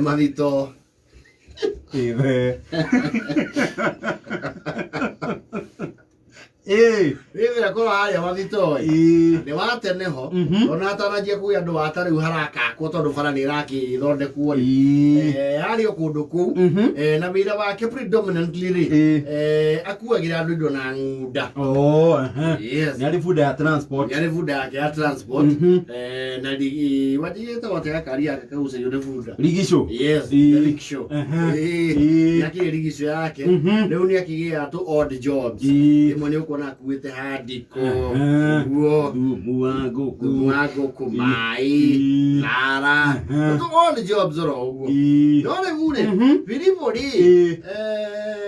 Madito. Mira con haya Madito. Ne wa tene ho. Ona tanaje ku yandu atari haraka ko tondu fara ni raki thonde ku ari okundu ku na wira wake predominantly akuagira andu na nguda. Yes. Nyari food ya transport. Nyari food ya transport. Na ligi wajita wateka karia kausa yone food. Ligisho. Yes, ligisho. Yaki ligisho yake. Leo ni akigia to odd jobs. Imoni uko na kuite hadiko. Muago kumai. Lara. To odd jobs ro. Dole mure. Vilipodi.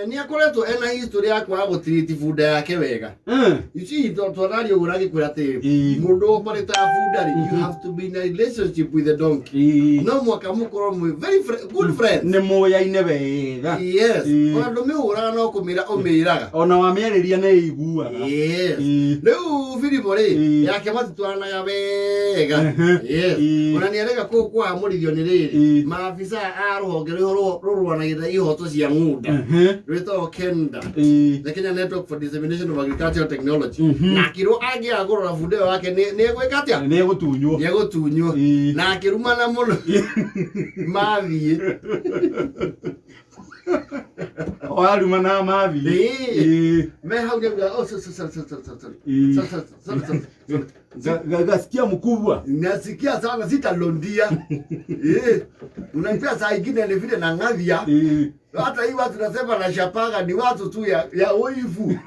Ni akoleto ena history yako abo treat food yake wega. You see, Torari uragi kurate. Mudo pareta food. You have to be in a relationship with the donkey. No mwaka mukoro very good friends. Ne moya ine wega. Yes. Ona ndo me uraga no kumira omiraga. Ona wamiereria ne igua. Yes. Leo Filipori yake matutwana ya wega. Yes. Ona ni arega ko kwa amurithio ni riri. Maafisa a ruhonge rurwanagira ihoto cia nguda. Rwito Kenda. The Kenya Network for Dissemination of Agricultural Technology. Na kiro agi agorora fude wake ne gweka atia? Ne gutunywo. Ne gutunywo. Na kirumana muno. Mavi. Waruma na mavi. Me hauja gasikia mkubwa. Nasikia sana sitalondia. Unanipea saa ingine ni vile na ngavia. Hata hii watu nasema na shapaga ni watu tu ya oifu.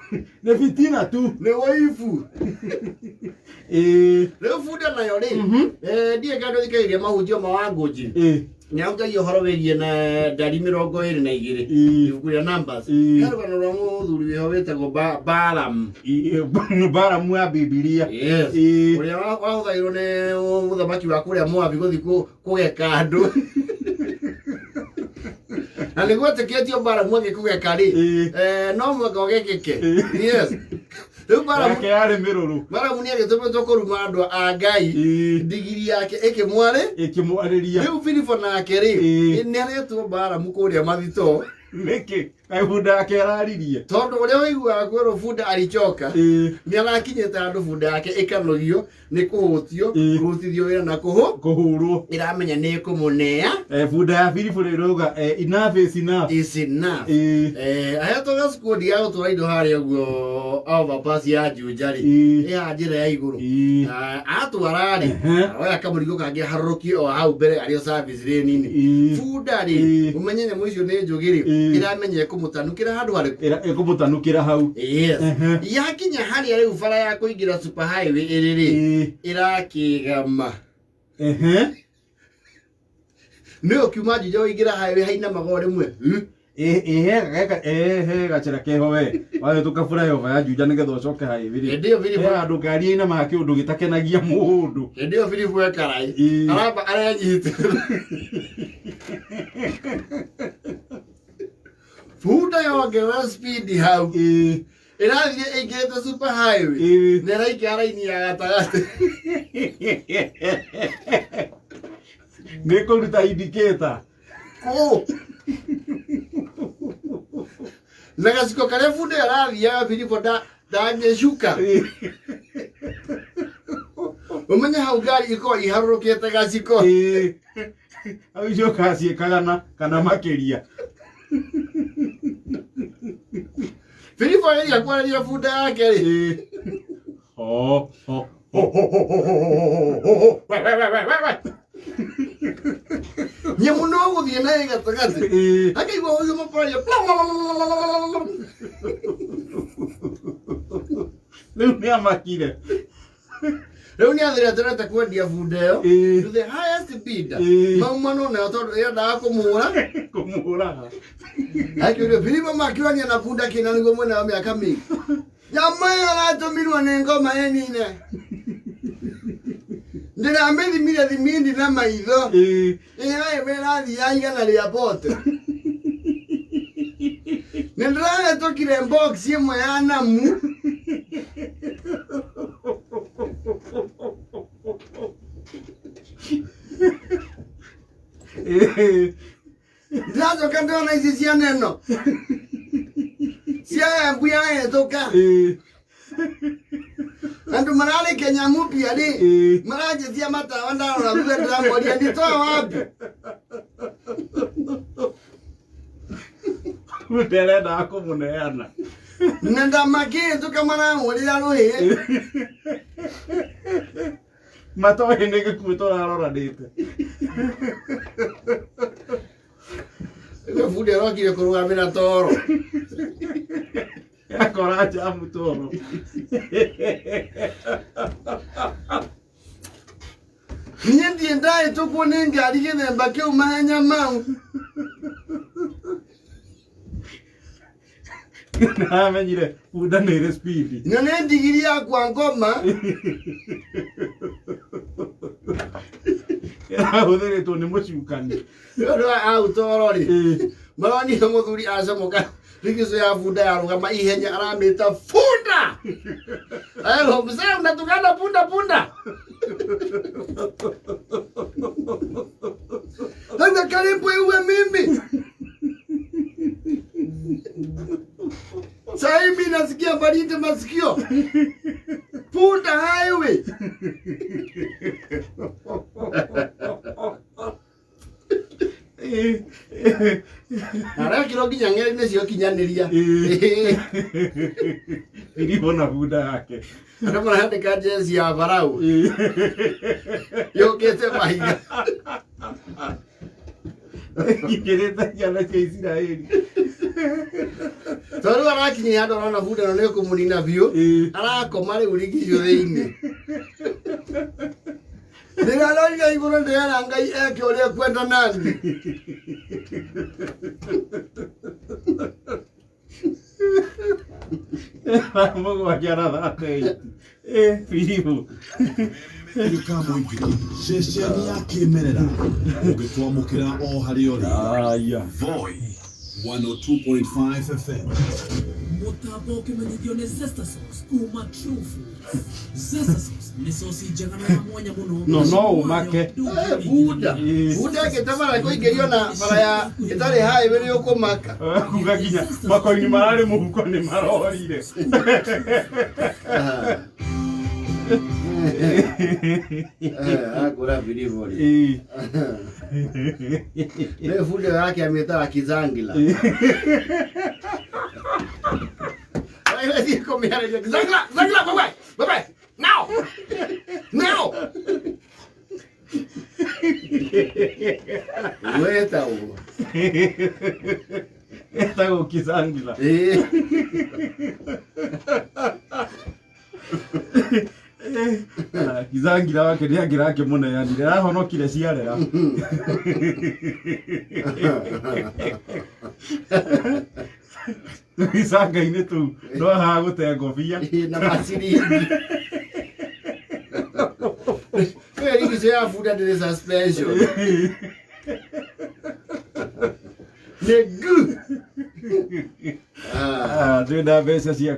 Ne fitina tu. Ne oifu. Leo fuda na yole. Die gado dikairia mahujio mawangoji. Nyauga yo horowerie na dari 22 ibuku ya numbers. Karuga no muthuri ho wetagwo Balaam. Balaam wa Biblia. Yes. Uria wahuthairwo ne muthamaki wa kuria Moabi guthi kugeka andu. Na niguo teketio Balaam agikugeka ri. No mwaka ogekeke. Yes. Yake yale miruru. Balaam ni agitumetwo kuruma andu a Ngai. Digiri yake ikimwariria. Riu Filipo nake ri ni aretwo Balaam kuria mathito. Niki aibuda yake araririe. Tondu uria waigua kwero funda alichoka. Ni arakinyete andu funda yake ikanogio ni kuhutio kurutithio wira na kuhurwo. Iramenya ni kumunea. Funda ya Filipo riroga enough is enough. Is enough. Ayatoga squad ya utura indo hari guo overpass ya Junjari. Ya njira ya iguru. Atwarari. Oya kamurigo kange haruki o hau mbere ario service nini. Funda ri umenye mwicio ni njugiri. Iramenye kumutanukira handu hariku. Kumutanukira hau. Yes. Yakinya hari ari ufara ya kuingira super highway iriri. Irakigama. Nio kiumaji jo igira highway haina magore mwe. Gachira keho we. Wale tukafura yo ya Juja nigetho coke highway. Ndio Filipo andu ngari ina make undu gitakenagia mundu. Ndio Filipo ekarai. Araba aranyite. Funda yongerera speed hau. Irathie ingirite super highway. Nera ikiara ini ya gatagati. Nikuruta indicator. Nagasiko kare funda irathie Filipo ndangĩcuka. Umenya hau ngari iko iharũrũkĩte gaciko. Hau icoka ciĩkaga kana makĩria. Filipo yeye akwaria funda yake ri. Nye muno guthie na gatagati. Akaigua huyo maparia. Leo ni amakire. Leo ni athira tereta kwendia funda yo. To the highest bidder. Maumano na tondu yenda kumura. Akiuria Filipo makiwania na funda kina nigo mwena wa miaka mingi. Nyamaya aratumirwo ni ngoma yenine. Ndira mithimire thimindi na maitho. Hai werathi ya igana ria bote. Nindira tokire box imwe ya namu. Ndazo kando na hizi cia neno. Cia mbuya etoka. Andu marale Kenya mupya ri. Maraje cia mata wanda na kwenda moria nditoa wapi? Nderenda akumuneana. Nenda maki tukamana moria rohe. Matoe nige kutora arorandite. Ego fude roki de kurugamira toro. Akora jamu toro. Niende ndai tukone ngari githemba kiu mahenya mau. Namenyire bunda nĩ speed. Na nĩ ndigiri yakwa ngoma. Ahũthĩrĩtwo nĩ mũcukani. Ndo autoro ri. Maroni muthuri acemoka. Rigizo ya bunda ya rugama ihenya aramita funda. Ayo mzee unatugana punda. Ndio karibu iwe mimi. Sasa mimi nasikia baridi masikio. Punda highway. Ara kirogi nyang'e nĩ cio kinyaniria. Iribona bunda yake. Ana marandika jezi ya Farao. Yokete mahiga. Ikireta jana cia Israeli. Toru arakinyi hado rona bunda no nĩ kũmũnina biũ. Arakoma rĩu rigio thĩinĩ. Ndiraranga igũrũ ndĩara Ngai eke ũrĩa kwenda nani. Mungu akiaratha Filipu. Ikamuingĩ ceceni ya kĩmerera ũgĩtwamũkĩra o harĩa ũrĩ. Voi 102.5 FM. Mutambo ukimenyithio ni Zesta Sauce kuma True Foods. Zesta Sauce ni sauce njega na mwanya muno. No umake. Bunda gĩtamara kũingĩrio na bara ya ĩtarĩ highway nĩ ũkũmaka. Kuga kinya makoini mararĩ mũhuko nĩ marorire. Akura vilivyo. Leo fundi yake ametoa kizangila. Wewe siko miara zangila bye. Now. Wewe tao. Esta ukizangila. Kizangira wake ndiangira ake muneanire ahonokire ciarera. Isanga-inĩ tu no haha gũte ngobia na maciringi. Wewe rigizo ya bunda ndĩ suspension. Negu. twĩna mbeca cia